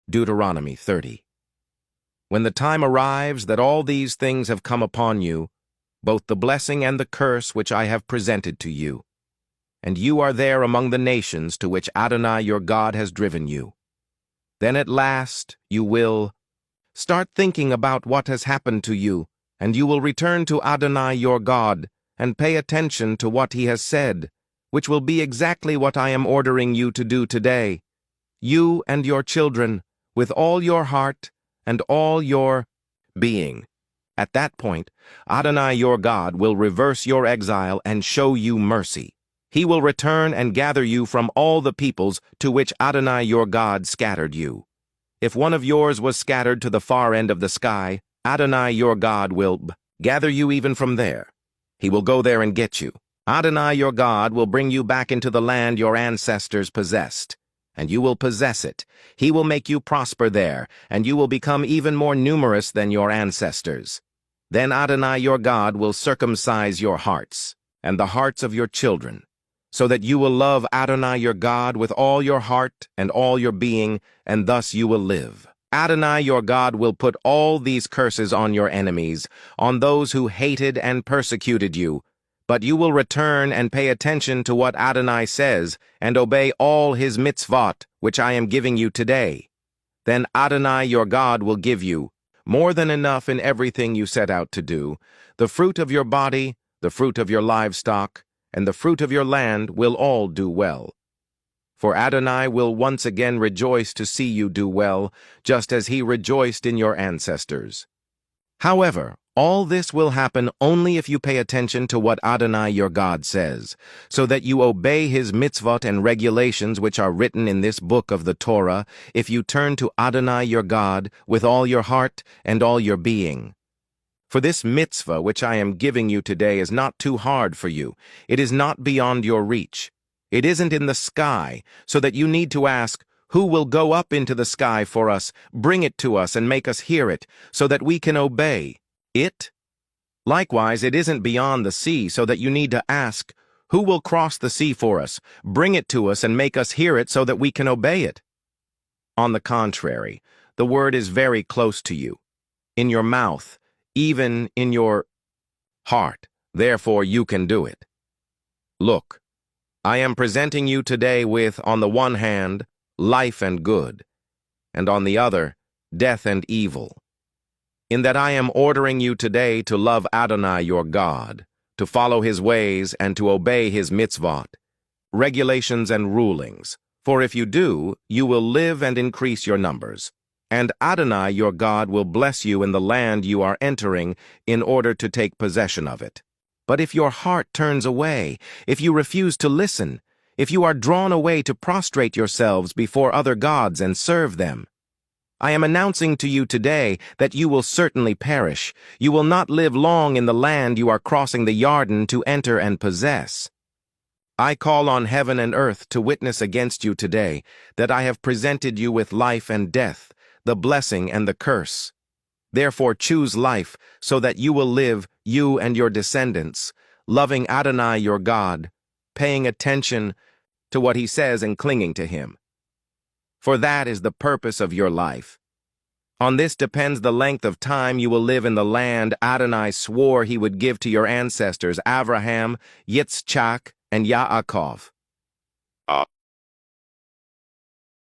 Deuteronomy 30. When the time arrives that all these things have come upon you, both the blessing and the curse which I have presented to you, and you are there among the nations to which Adonai your God has driven you, then at last you will start thinking about what has happened to you, and you will return to Adonai your God and pay attention to what he has said, which will be exactly what I am ordering you to do today, you and your children, with all your heart and all your being. At that point, Adonai your God will reverse your exile and show you mercy. He will return and gather you from all the peoples to which Adonai your God scattered you. If one of yours was scattered to the far end of the sky, Adonai your God will gather you even from there. He will go there and get you. Adonai your God will bring you back into the land your ancestors possessed, and you will possess it. He will make you prosper there, and you will become even more numerous than your ancestors. Then Adonai your God will circumcise your hearts, and the hearts of your children, so that you will love Adonai your God with all your heart and all your being, and thus you will live. Adonai your God will put all these curses on your enemies, on those who hated and persecuted you, but you will return and pay attention to what Adonai says and obey all his mitzvot, which I am giving you today. Then Adonai your God will give you more than enough in everything you set out to do. The fruit of your body, the fruit of your livestock, and the fruit of your land will all do well. For Adonai will once again rejoice to see you do well, just as he rejoiced in your ancestors. However, all this will happen only if you pay attention to what Adonai your God says, so that you obey his mitzvot and regulations which are written in this book of the Torah, if you turn to Adonai your God with all your heart and all your being. For this mitzvah which I am giving you today is not too hard for you. It is not beyond your reach. It isn't in the sky, so that you need to ask, who will go up into the sky for us, bring it to us, and make us hear it, so that we can obey it? Likewise, it isn't beyond the sea, so that you need to ask, who will cross the sea for us, bring it to us, and make us hear it, so that we can obey it? On the contrary, the word is very close to you, in your mouth, even in your heart. Therefore you can do it. Look, I am presenting you today with, on the one hand, life and good, and on the other, death and evil. In that I am ordering you today to love Adonai your God, to follow his ways and to obey his mitzvot, regulations and rulings. For if you do, you will live and increase your numbers. And Adonai your God will bless you in the land you are entering in order to take possession of it. But if your heart turns away, if you refuse to listen, if you are drawn away to prostrate yourselves before other gods and serve them, I am announcing to you today that you will certainly perish. You will not live long in the land you are crossing the Yarden to enter and possess. I call on heaven and earth to witness against you today that I have presented you with life and death, the blessing and the curse. Therefore choose life, so that you will live, you and your descendants, loving Adonai your God, paying attention to what he says and clinging to him. For that is the purpose of your life. On this depends the length of time you will live in the land Adonai swore he would give to your ancestors, Abraham, Yitzchak, and Yaakov.